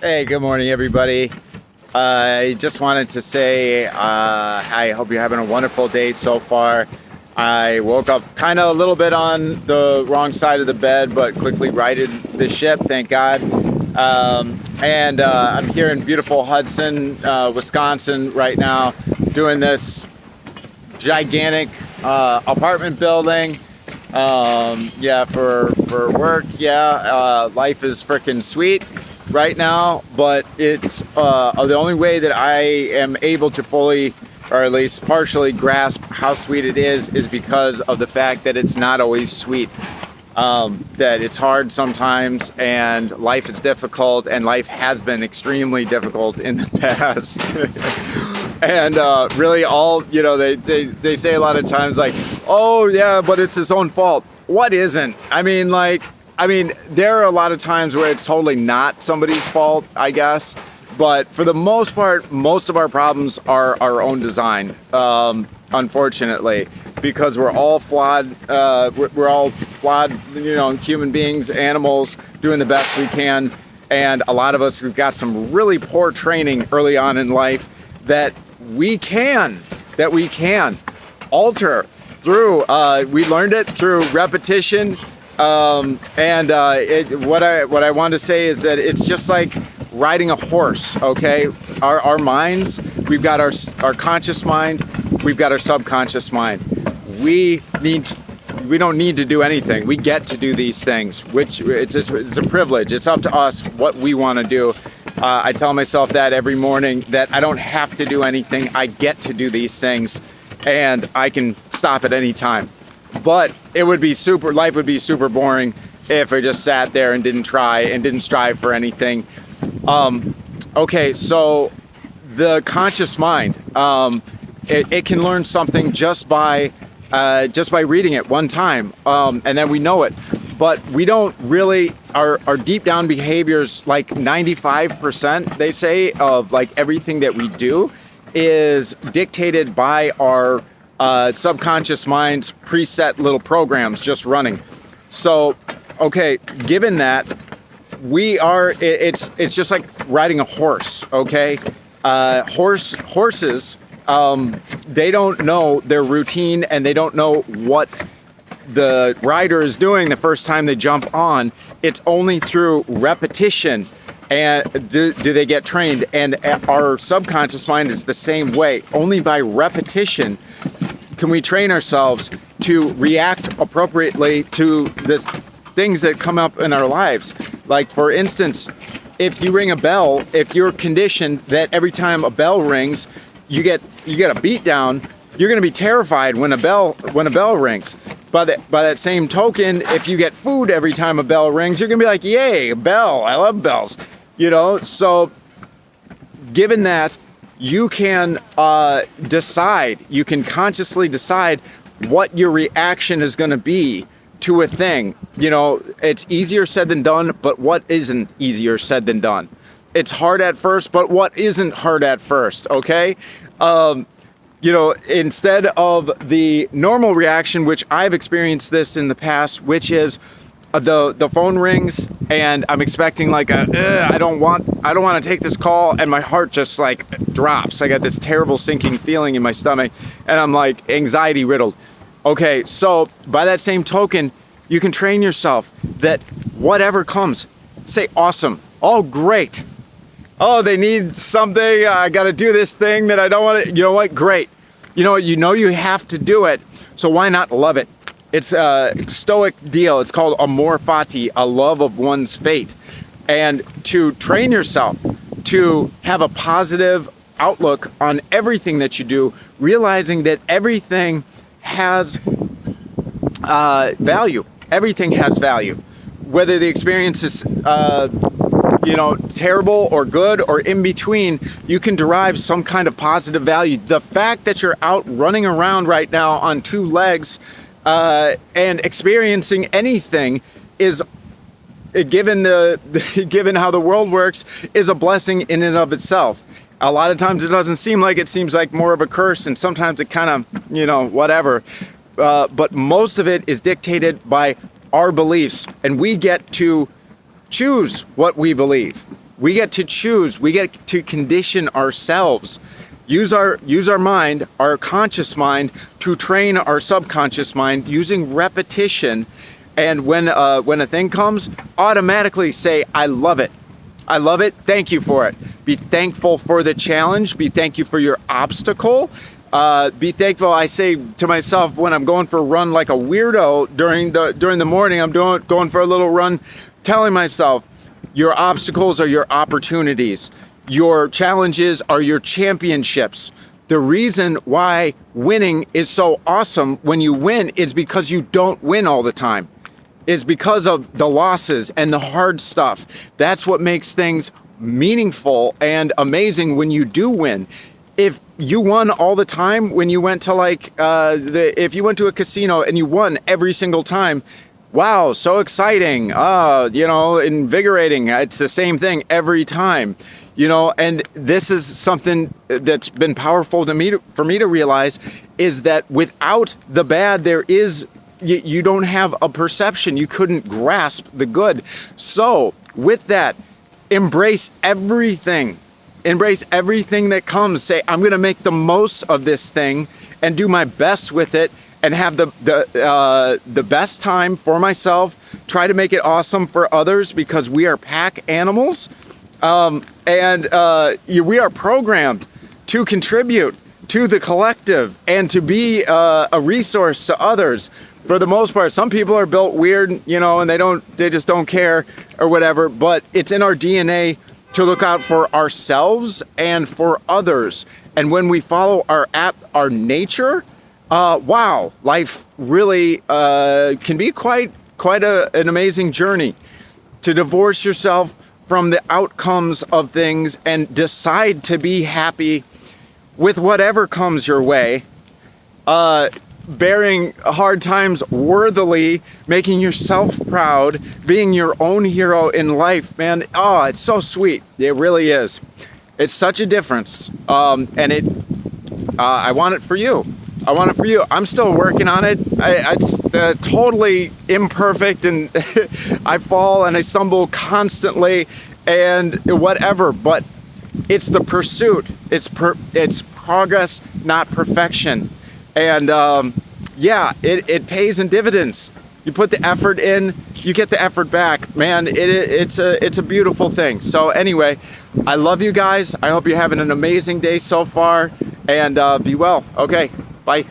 Hey, good morning, everybody. I just wanted to say I hope you're having a wonderful day so far. I woke up kind of a little bit on the wrong side of the bed, but quickly righted the ship, thank God. And I'm here in beautiful Hudson, Wisconsin right now, doing this gigantic apartment building. Yeah, for work. Yeah, life is freaking sweet right now, but it's the only way that I am able to fully, or at least partially, grasp how sweet it is because of the fact that it's not always sweet. That it's hard sometimes, and life is difficult, and life has been extremely difficult in the past. And really all, they say a lot of times like, oh yeah, but it's his own fault. What isn't? I mean, there are a lot of times where it's totally not somebody's fault, I guess. But for the most part, most of our problems are our own design, unfortunately, because we're all flawed. We're all flawed, human beings, animals, doing the best we can. And a lot of us have got some really poor training early on in life that we can alter through. We learned it through repetition. What I want to say is that it's just like riding a horse, okay? Our minds, we've got our conscious mind, we've got our subconscious mind. We don't need to do anything. We get to do these things, which it's a privilege. It's up to us what we want to do. I tell myself that every morning, that I don't have to do anything. I get to do these things, and I can stop at any time. But life would be super boring if I just sat there and didn't try and didn't strive for anything. Okay, so the conscious mind, it can learn something just by reading it one time, and then we know it. But we don't really, our deep down behaviors, like 95%, they say, of like everything that we do is dictated by our subconscious mind's preset little programs just running. So, okay, given that, it's just like riding a horse, okay? Horses, they don't know their routine, and they don't know what the rider is doing the first time they jump on. It's only through repetition and do they get trained. And our subconscious mind is the same way. Only by repetition can we train ourselves to react appropriately to the things that come up in our lives. Like, for instance, if you ring a bell, if you're conditioned that every time a bell rings, you get a beat down, you're going to be terrified when a bell rings. By that same token, if you get food every time a bell rings, you're going to be like, yay, a bell, I love bells. So given that, you can decide, you can consciously decide what your reaction is going to be to a thing. It's easier said than done, but what isn't easier said than done? It's hard at first, but what isn't hard at first, okay? Instead of the normal reaction, which I've experienced this in the past, which is the phone rings and I'm expecting like I don't want to take this call, and my heart just like drops. I got this terrible sinking feeling in my stomach, and I'm like anxiety riddled. Okay, so by that same token, you can train yourself that whatever comes, say awesome, oh great. Oh, they need something, I got to do this thing that I don't want to, you know what, great. You have to do it, so why not love it? It's a Stoic deal. It's called amor fati, a love of one's fate. And to train yourself to have a positive outlook on everything that you do, realizing that everything has value. Everything has value. Whether the experience is terrible or good or in between, you can derive some kind of positive value. The fact that you're out running around right now on two legs and experiencing anything is, given how the world works, is a blessing in and of itself. A lot of times it doesn't seem like it, seems like more of a curse, and sometimes it kind of, whatever. But most of it is dictated by our beliefs, and we get to choose what we believe. We get to choose. We get to condition ourselves. Use our mind, our conscious mind, to train our subconscious mind using repetition. And when a thing comes, automatically say, I love it. I love it. Thank you for it. Be thankful for the challenge. Be thankful for your obstacle. Be thankful. I say to myself when I'm going for a run like a weirdo during the morning, I'm going for a little run, telling myself, your obstacles are your opportunities. Your challenges are your championships. The reason why winning is so awesome when you win is because you don't win all the time. It's because of the losses and the hard stuff. That's what makes things meaningful and amazing when you do win. If you won all the time when you went to if you went to a casino and you won every single time, wow, so exciting, invigorating. It's the same thing every time, and this is something that's been powerful for me to realize is that without the bad, you don't have a perception. You couldn't grasp the good. So with that, embrace everything. Embrace everything that comes. Say, I'm going to make the most of this thing and do my best with it and have the best time for myself. Try to make it awesome for others because we are pack animals. We are programmed to contribute to the collective and to be a resource to others. For the most part, some people are built weird, and they just don't care or whatever, but it's in our DNA to look out for ourselves and for others. And when we follow our nature, wow, life really can be quite an amazing journey. To divorce yourself from the outcomes of things and decide to be happy with whatever comes your way, bearing hard times worthily, making yourself proud, being your own hero in life, man. Oh, it's so sweet. It really is. It's such a difference. I want it for you. I want it for you. I'm still working on it. It's totally imperfect, and I fall and I stumble constantly and whatever, but it's the pursuit. It's progress, not perfection. And it pays in dividends. You put the effort in, you get the effort back, man. It's a beautiful thing. So anyway, I love you guys. I hope you're having an amazing day so far, and be well. Okay, bye.